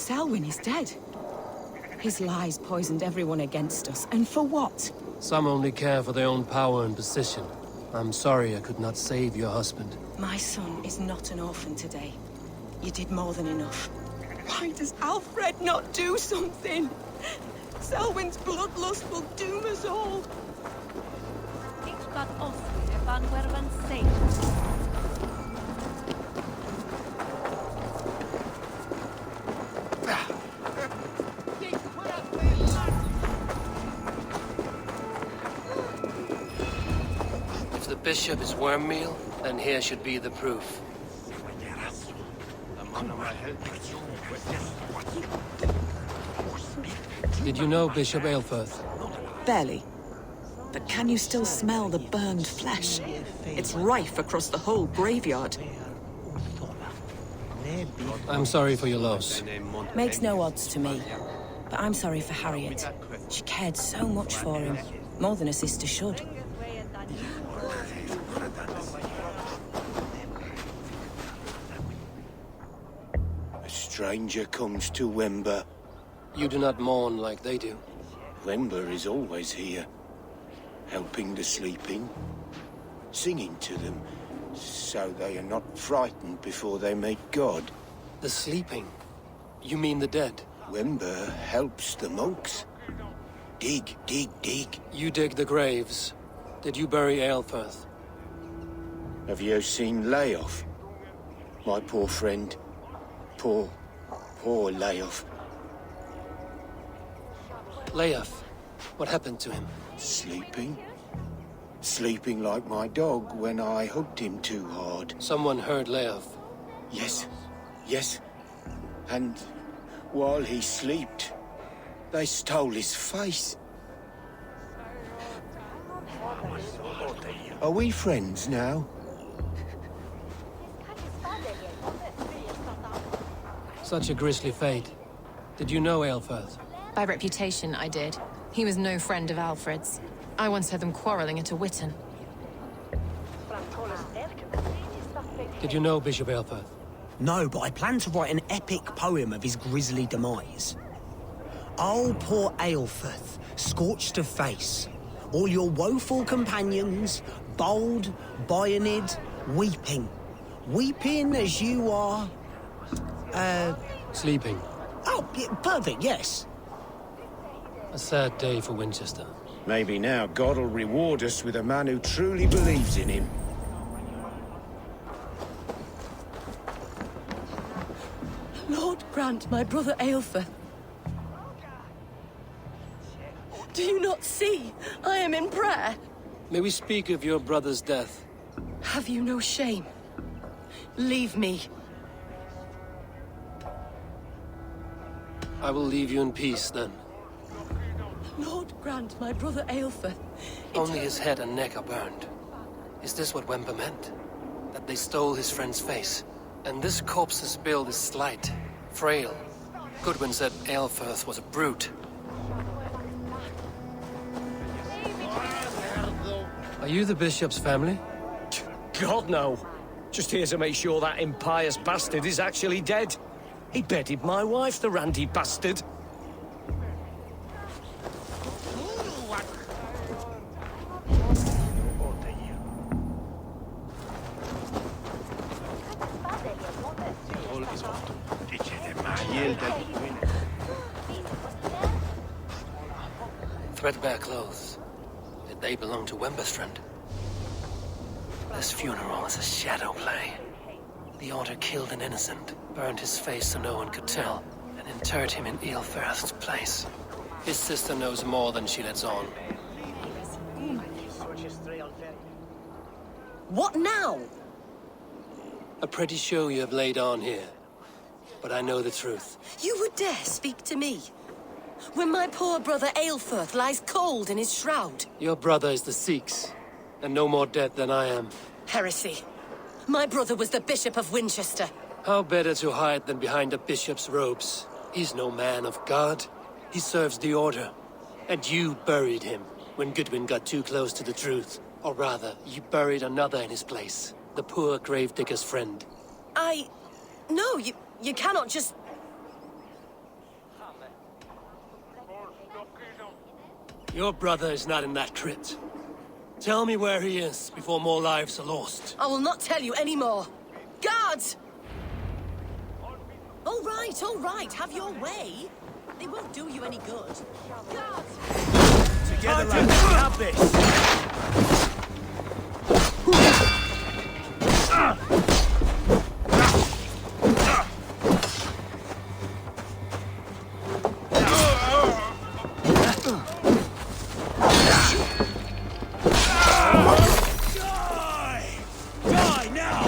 Selwyn is dead. His lies poisoned everyone against us, and for what? Some only care for their own power and position. I'm sorry I could not save your husband. My son is not an orphan today. You did more than enough. Why does Alfred not do something? Selwyn's bloodlust will doom us all. If the bishop is worm meal, then here should be the proof. Did you know Bishop Aelfirth? Barely. But can you still smell the burned flesh? It's rife across the whole graveyard. I'm sorry for your loss. Makes no odds to me. But I'm sorry for Harriet. She cared so much for him. More than a sister should. A stranger comes to Wember. You do not mourn like they do. Wember is always here, helping the sleeping, singing to them, so they are not frightened before they meet God. The sleeping? You mean the dead? Wember helps the monks. Dig, dig, dig. You dig the graves. Did you bury Aelfirth? Have you seen Layoff? My poor friend. Poor Layoff. Leof, what happened to him? Sleeping? Sleeping like my dog when I hugged him too hard. Someone heard Leof. Yes, yes. And while he slept, they stole his face. Are we friends now? Such a grisly fate. Did you know Aelfirth? By reputation, I did. He was no friend of Alfred's. I once heard them quarreling at a Witten. Did you know Bishop Aelfirth? No, but I plan to write an epic poem of his grisly demise. Oh, poor Aelfirth, scorched of face. All your woeful companions, bold, Bionid, weeping. Weeping as you are... Sleeping. Oh, yeah, perfect, yes. A sad day for Winchester. Maybe now God will reward us with a man who truly believes in him. Lord grant my brother Aelfirth. Do you not see? I am in prayer. May we speak of your brother's death? Have you no shame? Leave me. I will leave you in peace, then. Lord grant my brother Aelfirth. Only his head and neck are burned. Is this what Wember meant? That they stole his friend's face? And this corpse's build is slight, frail. Goodwin said Aelfirth was a brute. Are you the bishop's family? God, no. Just here to make sure that impious bastard is actually dead. He bedded my wife, the randy bastard. Threadbare clothes. Did they belong to Wember's friend? This funeral is a shadow play. The author killed an innocent, burned his face so no one could tell, and interred him in Aelfirth's place. His sister knows more than she lets on. What now? A pretty show you have laid on here. But I know the truth. You would dare speak to me? When my poor brother Aelfirth lies cold in his shroud. Your brother is the Sikhs, and no more dead than I am. Heresy. My brother was the Bishop of Winchester. How better to hide than behind a bishop's robes? He's no man of God. He serves the order. And you buried him when Goodwin got too close to the truth. Or rather, you buried another in his place. The poor gravedigger's friend. No, you cannot just... Your brother is not in that crypt. Tell me where he is before more lives are lost. I will not tell you any more. Guards! All right, have your way. They won't do you any good. Guards! Together, lads, we have this! Die now!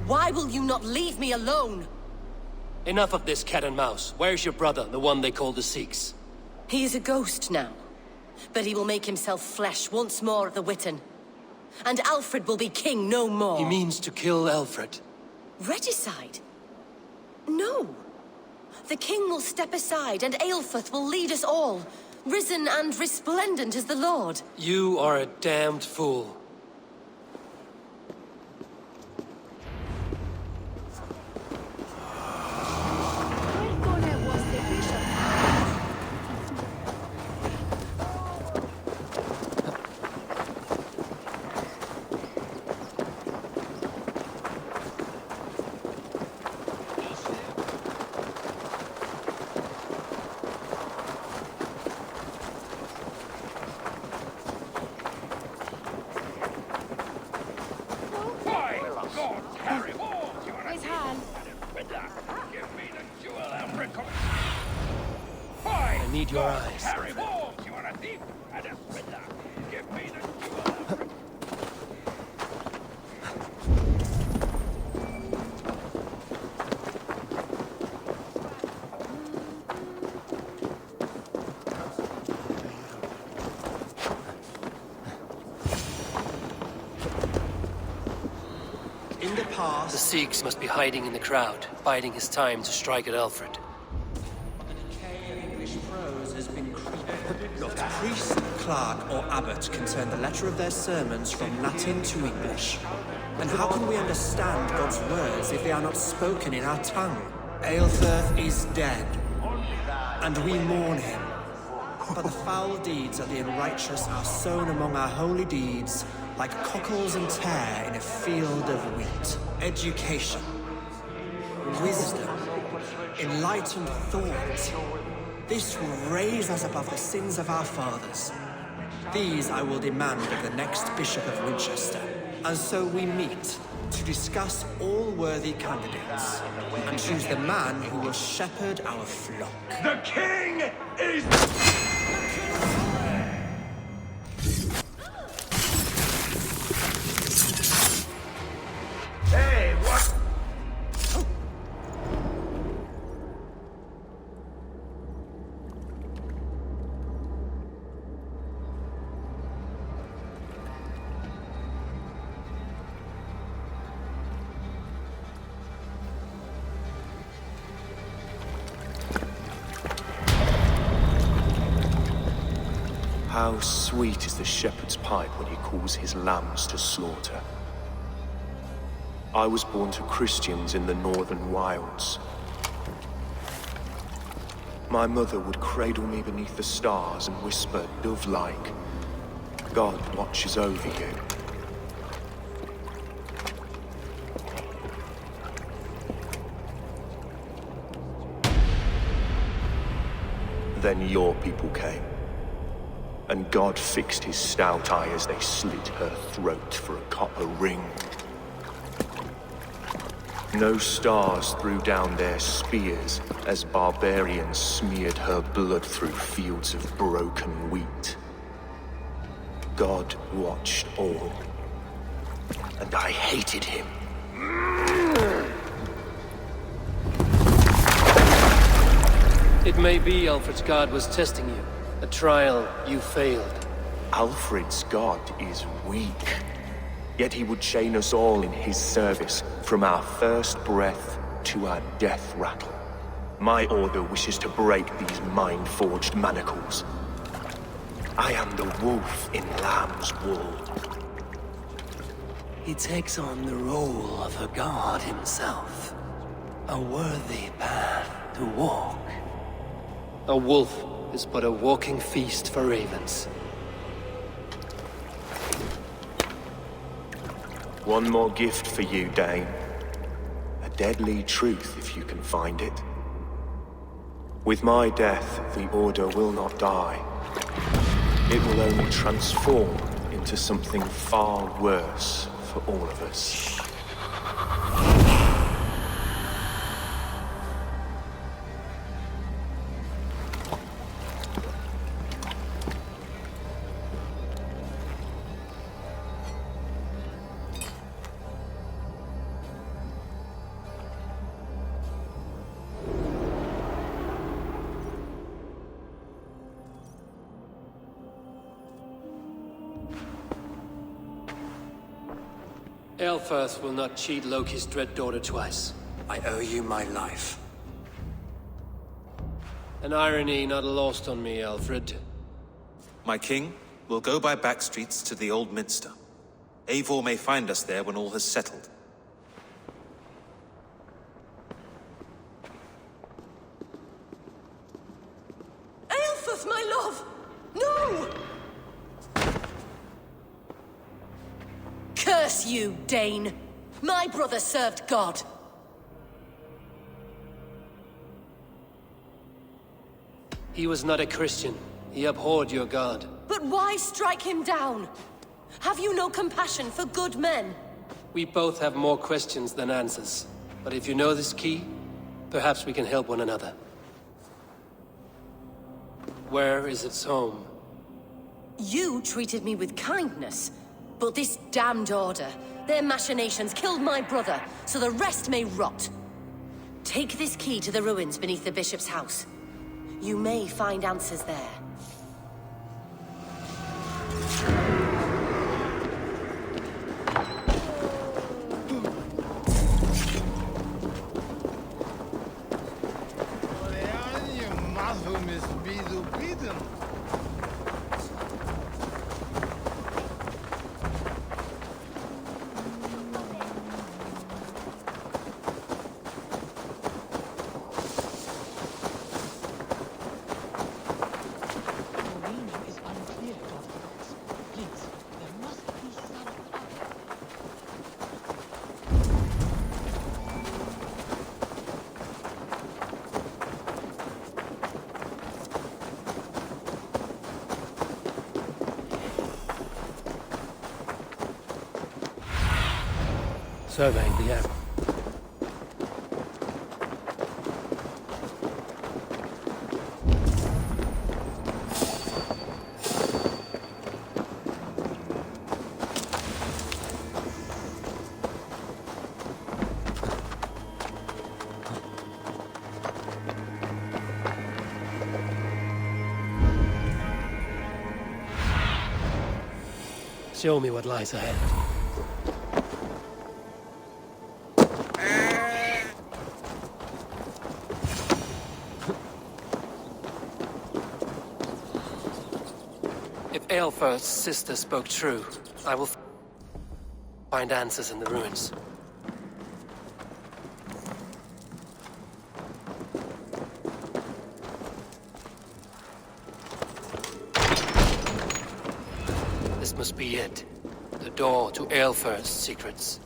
Why will you not leave me alone? Enough of this cat and mouse. Where's your brother, the one they call the Sikhs? He is a ghost now. But he will make himself flesh once more at the Witten. And Alfred will be king no more. He means to kill Alfred. Regicide? No. The king will step aside and Aelfrith will lead us all, risen and resplendent as the Lord. You are a damned fool. I need your eyes. In the past, The Sikhs must be hiding in the crowd, biding his time to strike at Alfred. English prose has been created. Not priest, clerk, or abbot can turn the letter of their sermons from Latin to English. And how can we understand God's words if they are not spoken in our tongue? Aelfrith is dead, and we mourn him. But the foul deeds of the unrighteous are sown among our holy deeds, like cockles and tare in a field of wheat. Education, wisdom, enlightened thought. This will raise us above the sins of our fathers. These I will demand of the next Bishop of Winchester. And so we meet to discuss all worthy candidates and choose the man who will shepherd our flock. The king is... Hey, what? How sweet is the shepherd's pipe when he calls his lambs to slaughter. I was born to Christians in the northern wilds. My mother would cradle me beneath the stars and whisper, dove-like, God watches over you. Then your people came. And God fixed his stout eye as they slit her throat for a copper ring. No stars threw down their spears as barbarians smeared her blood through fields of broken wheat. God watched all, and I hated him. It may be Alfred's god was testing you. A trial you failed. Alfred's God is weak. Yet he would chain us all in his service, from our first breath to our death rattle. My order wishes to break these mind-forged manacles. I am the wolf in lamb's wool. He takes on the role of a god himself. A worthy path to walk. A wolf is but a walking feast for ravens. One more gift for you, Dane. A deadly truth if you can find it. With my death, the Order will not die. It will only transform into something far worse for all of us. Aelfirth will not cheat Loki's dread daughter twice. I owe you my life. An irony not lost on me, Alfred. My king, we'll go by back streets to the Old Minster. Eivor may find us there when all has settled. Aelfirth, my love! No! Curse you, Dane! My brother served God. He was not a Christian. He abhorred your god. But why strike him down? Have you no compassion for good men? We both have more questions than answers. But if you know this key, perhaps we can help one another. Where is its home? You treated me with kindness, but this damned Order, their machinations killed my brother, so the rest may rot. Take this key to the ruins beneath the Bishop's house. You may find answers there. Surveying the area. Show me what lies ahead. If Aelfirth's sister spoke true, I will find answers in the ruins. This must be it. The door to Aelfirth's secrets.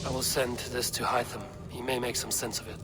I will send this to Hytham. He may make some sense of it.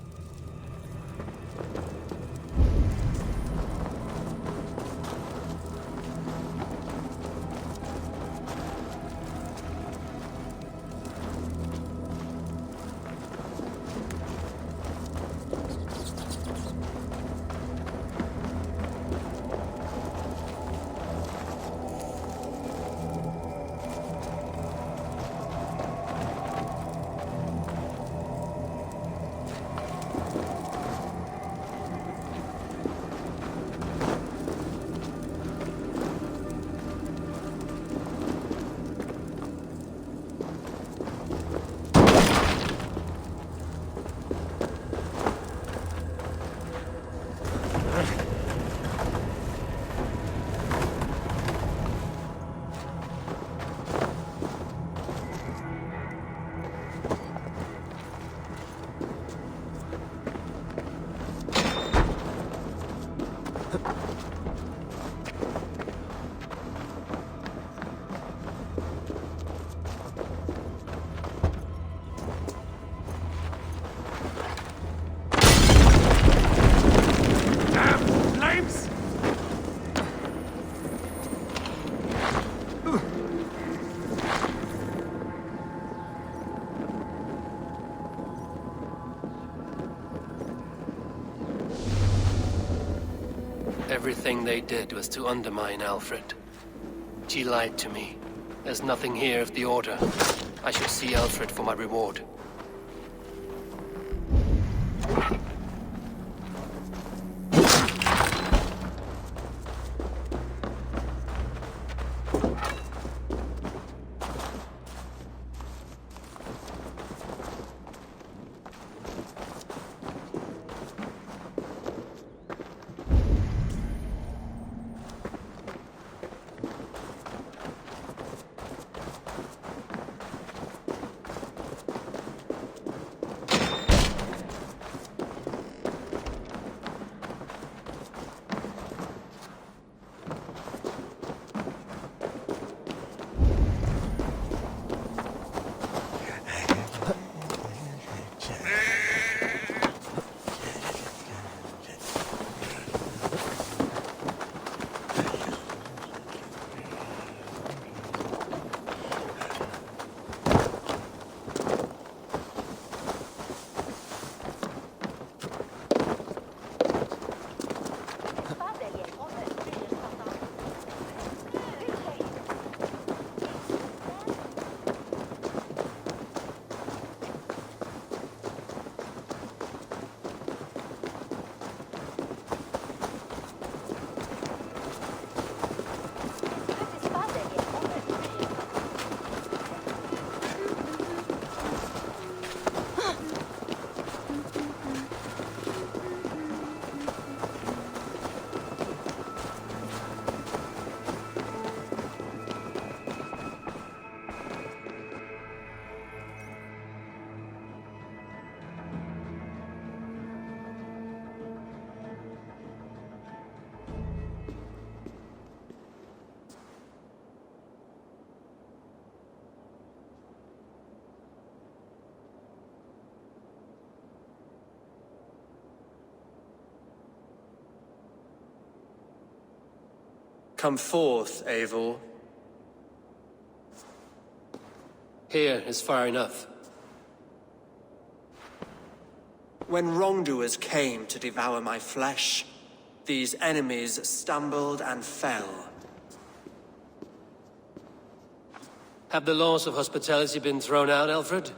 Everything they did was to undermine Alfred. She lied to me. There's nothing here of the Order. I shall see Alfred for my reward. Come forth, Eivor. Here is far enough. When wrongdoers came to devour my flesh, these enemies stumbled and fell. Have the laws of hospitality been thrown out, Alfred?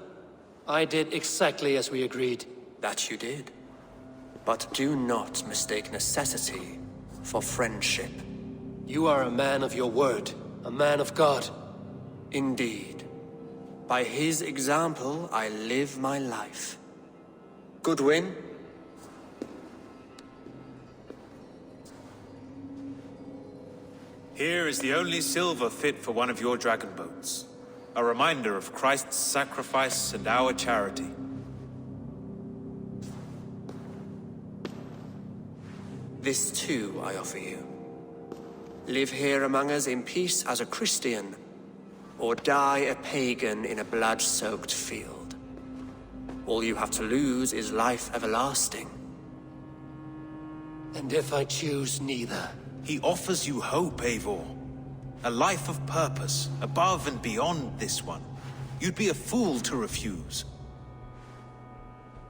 I did exactly as we agreed. That you did. But do not mistake necessity for friendship. You are a man of your word, a man of God. Indeed. By his example, I live my life. Goodwin? Here is the only silver fit for one of your dragon boats. A reminder of Christ's sacrifice and our charity. This too I offer you. Live here among us in peace as a Christian, or die a pagan in a blood-soaked field. All you have to lose is life everlasting. And if I choose neither? He offers you hope, Eivor. A life of purpose, above and beyond this one. You'd be a fool to refuse.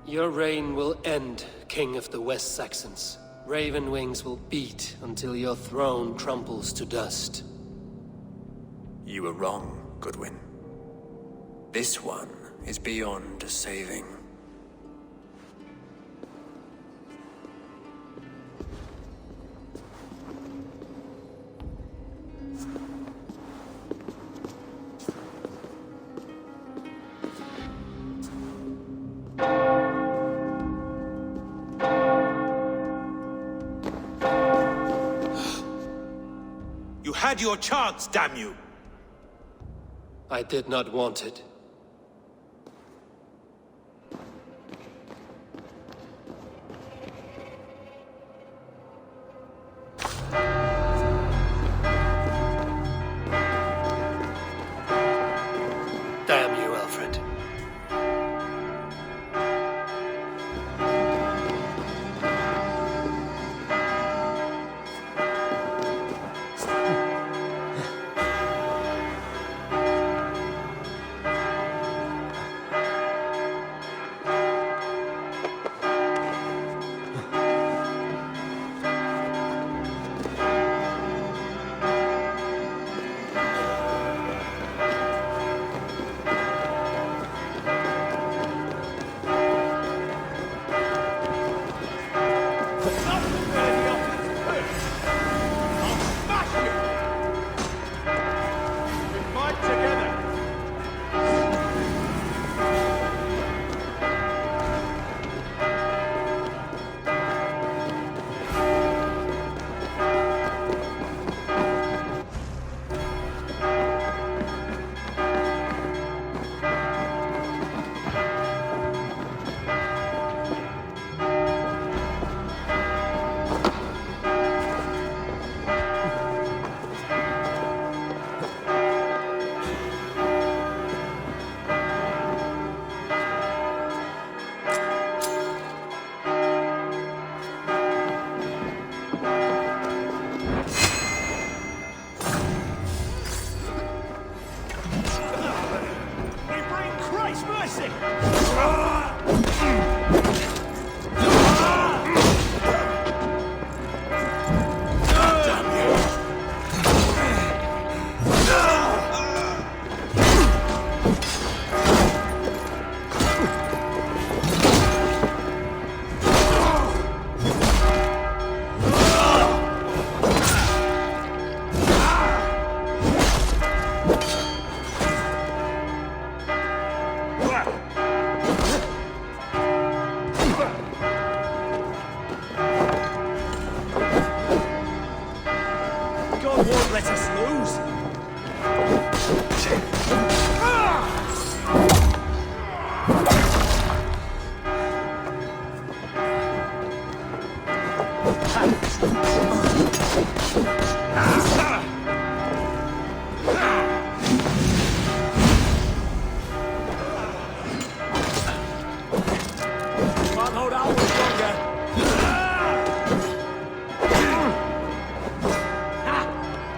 Your reign will end, King of the West Saxons. Raven wings will beat until your throne crumples to dust. You were wrong, Goodwin. This one is beyond saving. You had your chance, damn you! I did not want it. Damn you, Alfred. Can't hold out much longer.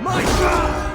My God!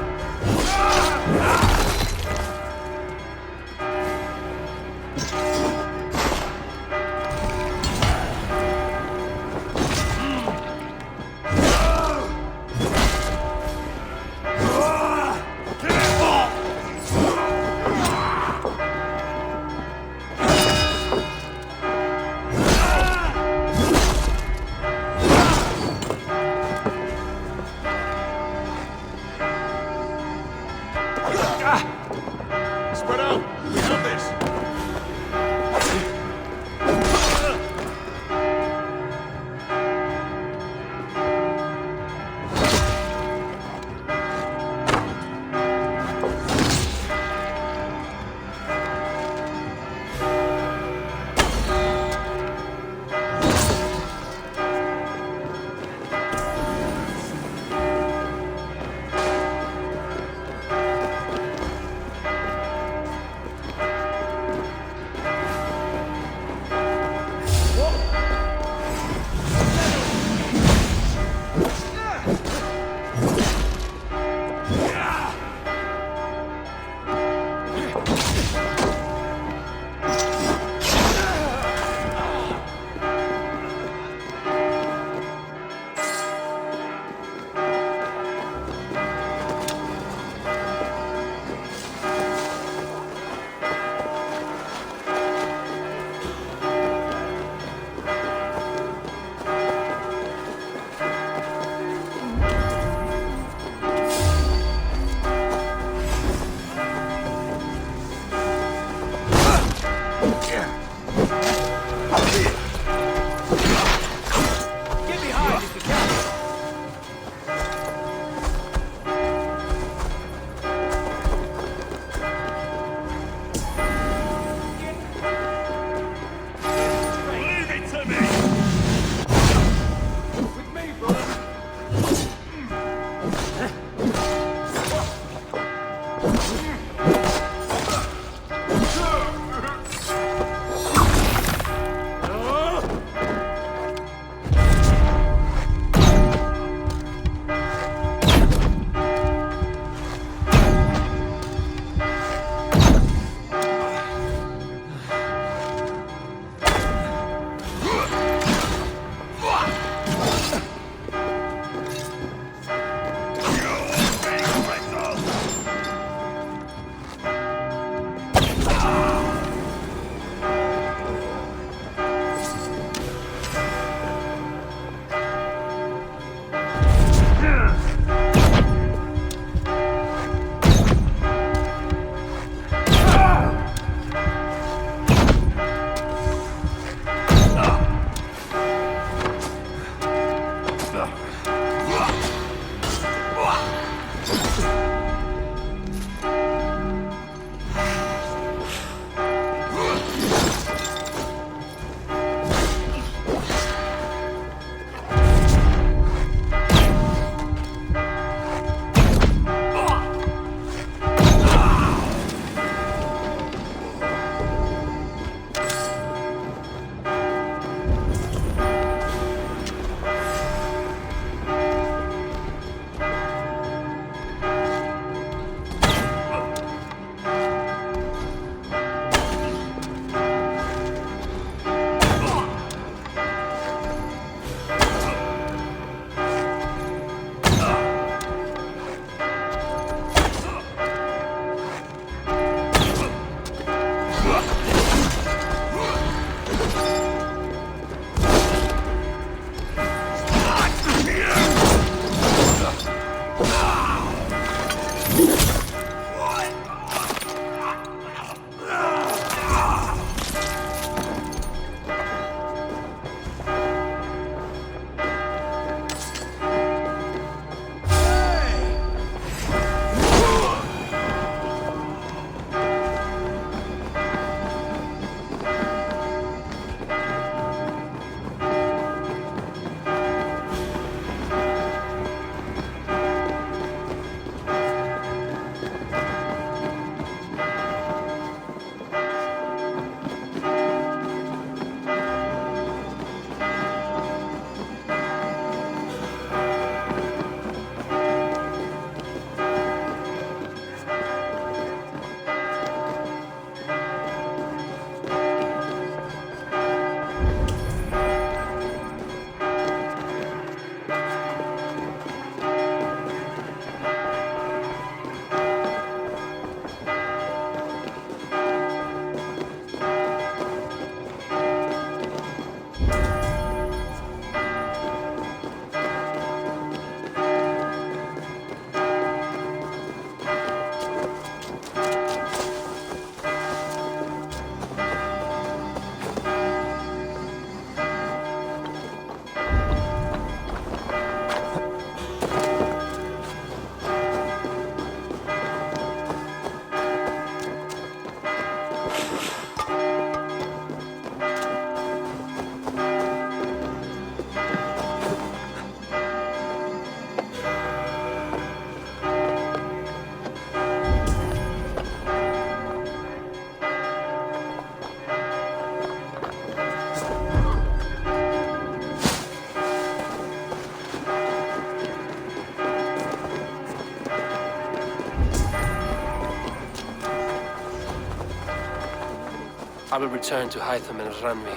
I will return to Hytham and Ranmi.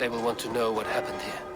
They will want to know what happened here.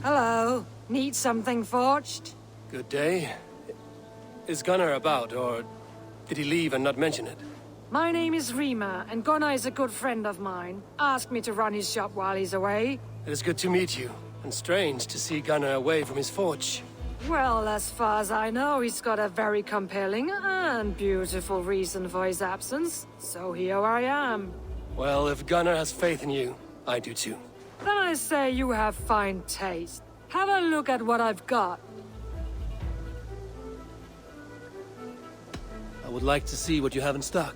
Hello. Need something forged? Good day. Is Gunnar about, or did he leave and not mention it? My name is Rima, and Gunnar is a good friend of mine. Asked me to run his shop while he's away. It is good to meet you, and strange to see Gunnar away from his forge. Well, as far as I know, he's got a very compelling and beautiful reason for his absence. So here I am. Well, if Gunnar has faith in you, I do too. Then I say you have fine taste. Have a look at what I've got. I would like to see what you have in stock.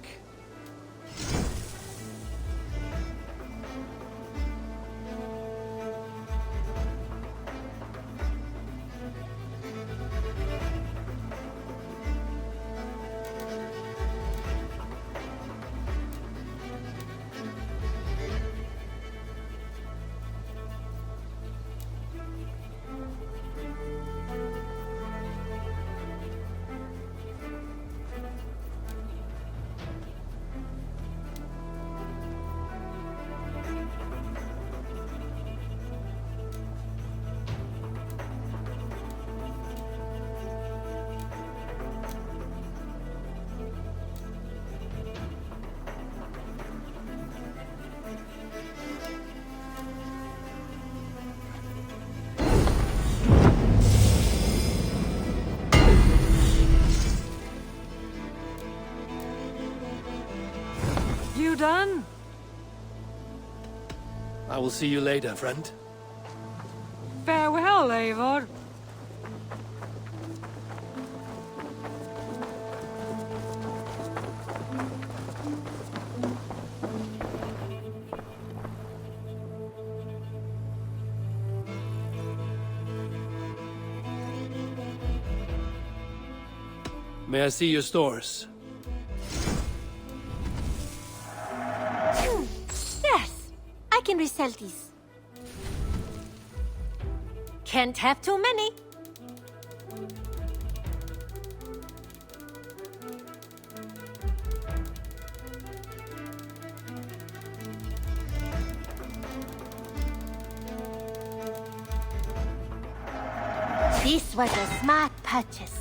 You done? I will see you later, friend. Farewell, Eivor. May I see your stores? Yes, I can resell these. Can't have too many. This was a smart purchase.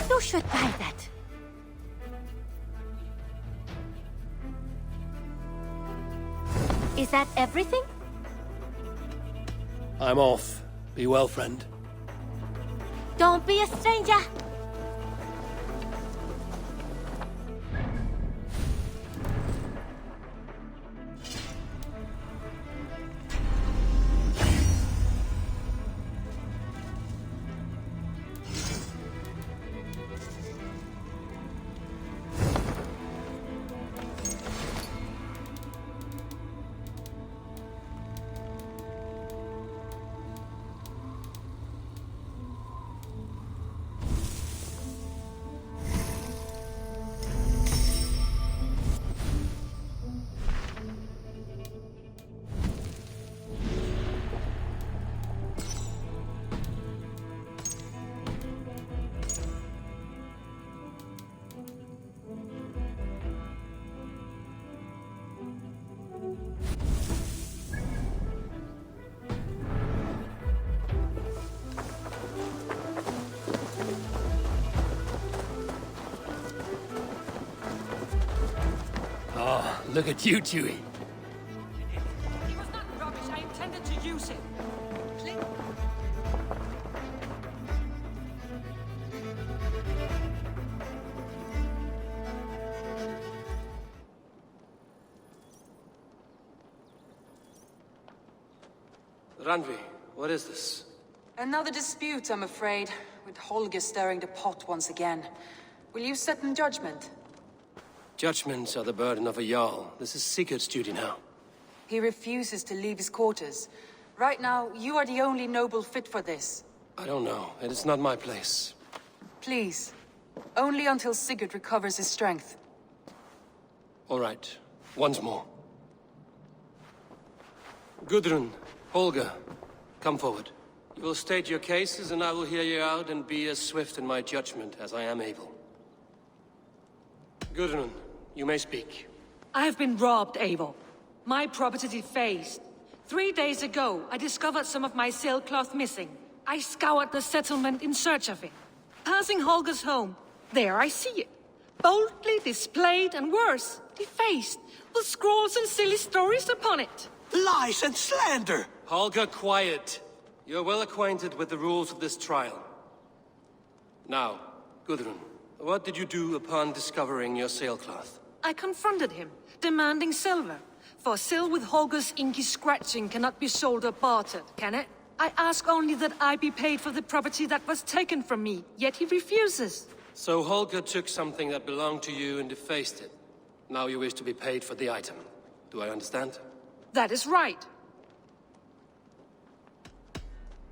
You should buy that. Is that everything? I'm off. Be well, friend. Don't be a stranger. Oh, look at you, Chewie. It was not rubbish. I intended to use it. Randvi, what is this? Another dispute, I'm afraid, with Holger stirring the pot once again. Will you sit in judgment? Judgments are the burden of a Jarl. This is Sigurd's duty now. He refuses to leave his quarters. Right now, you are the only noble fit for this. I don't know. It is not my place. Please. Only until Sigurd recovers his strength. All right. Once more. Gudrun, Holger, come forward. You will state your cases, and I will hear you out and be as swift in my judgment as I am able. Gudrun, you may speak. I have been robbed, Eivor. My property defaced. 3 days ago, I discovered some of my sailcloth missing. I scoured the settlement in search of it. Passing Holger's home, there I see it. Boldly displayed and worse, defaced, with scrolls and silly stories upon it. Lies and slander! Holger, quiet. You're well acquainted with the rules of this trial. Now, Gudrun, what did you do upon discovering your sailcloth? I confronted him, demanding silver. For sil with Holger's inky scratching cannot be sold or bartered, can it? I ask only that I be paid for the property that was taken from me, yet he refuses. So Holger took something that belonged to you and defaced it. Now you wish to be paid for the item. Do I understand? That is right.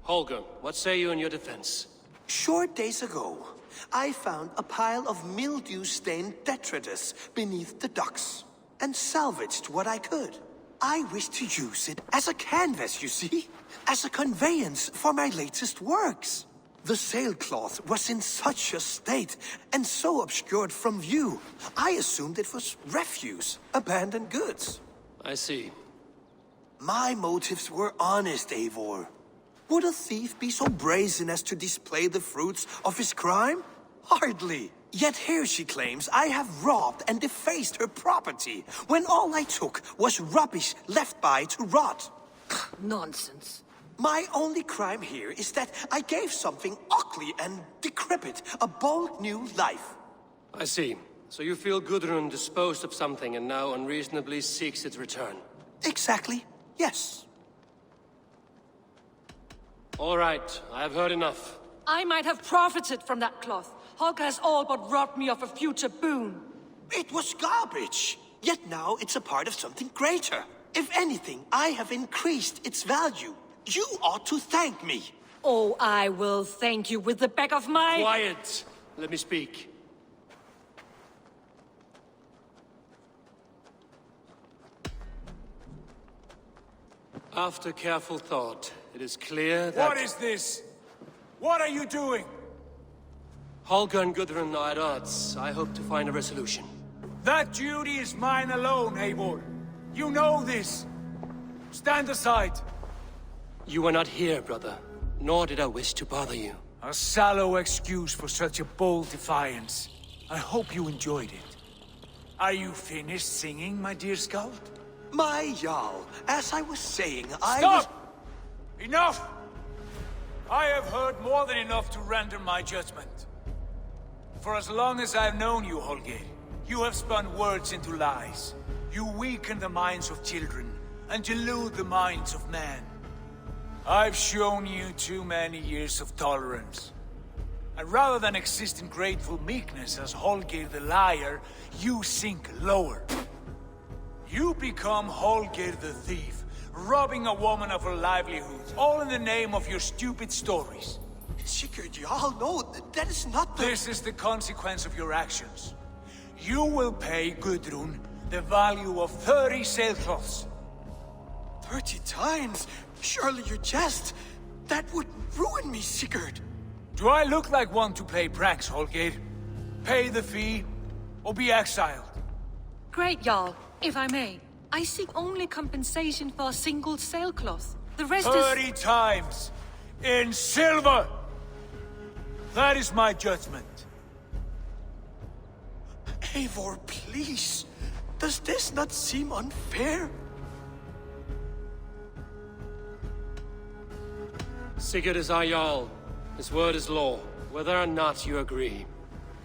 Holger, what say you in your defense? Short days ago, I found a pile of mildew-stained detritus beneath the docks, and salvaged what I could. I wish to use it as a canvas, you see? As a conveyance for my latest works. The sailcloth was in such a state, and so obscured from view, I assumed it was refuse, abandoned goods. I see. My motives were honest, Eivor. Would a thief be so brazen as to display the fruits of his crime? Hardly. Yet here she claims I have robbed and defaced her property, when all I took was rubbish left by to rot. Nonsense. My only crime here is that I gave something ugly and decrepit a bold new life. I see. So you feel Gudrun disposed of something and now unreasonably seeks its return? Exactly, yes. All right, I have heard enough. I might have profited from that cloth. Holger has all but robbed me of a future boon. It was garbage. Yet now it's a part of something greater. If anything, I have increased its value. You ought to thank me. Oh, I will thank you with the back of my... Quiet! Let me speak. After careful thought, it is clear that... What is this? What are you doing? Holger and Gudrun are at odds. I hope to find a resolution. That duty is mine alone, Eivor. You know this. Stand aside. You were not here, brother. Nor did I wish to bother you. A sallow excuse for such a bold defiance. I hope you enjoyed it. Are you finished singing, my dear scout? My Jarl, as I was saying, Stop! Enough! I have heard more than enough to render my judgment. For as long as I've known you, Holger, you have spun words into lies. You weaken the minds of children, and delude the minds of men. I've shown you too many years of tolerance. And rather than exist in grateful meekness as Holger the liar, you sink lower. You become Holger the thief, robbing a woman of her livelihood, all in the name of your stupid stories. Sigurd, Jarl, no, that is not the... This is the consequence of your actions. You will pay Gudrun the value of 30 sailcloths. 30 times? Surely you jest. That would ruin me, Sigurd. Do I look like one to play pranks, Holger? Pay the fee, or be exiled. Great, Jarl. If I may, I seek only compensation for a single sailcloth. The rest 30 times! In silver! That is my judgment. Eivor, please. Does this not seem unfair? Sigurd is our Jarl. His word is law, whether or not you agree.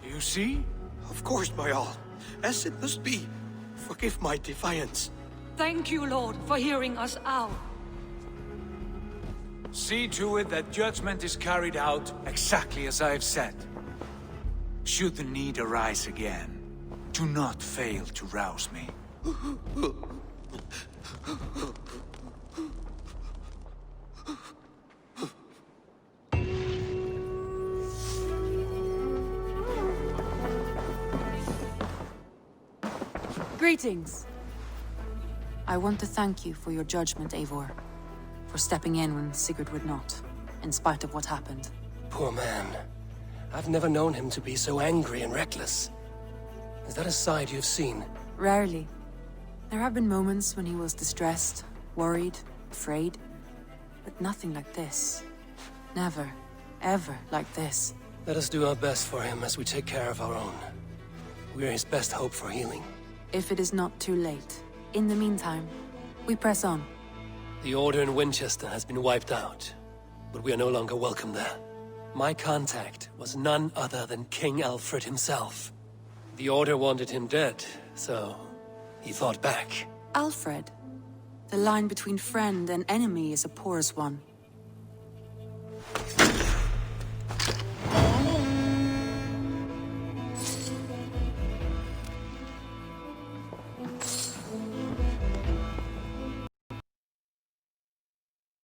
You see? Of course, my Jarl. As it must be. Forgive my defiance. Thank you, Lord, for hearing us out. See to it that judgment is carried out exactly as I have said. Should the need arise again, do not fail to rouse me. Greetings. I want to thank you for your judgment, Eivor. For stepping in when Sigurd would not, in spite of what happened. Poor man. I've never known him to be so angry and reckless. Is that a side you've seen? Rarely. There have been moments when he was distressed, worried, afraid. But nothing like this. Never, ever like this. Let us do our best for him as we take care of our own. We are his best hope for healing. If it is not too late. In the meantime, we press on. The Order in Winchester has been wiped out, but we are no longer welcome there. My contact was none other than King Alfred himself. The Order wanted him dead, so he fought back. Alfred? The line between friend and enemy is a porous one.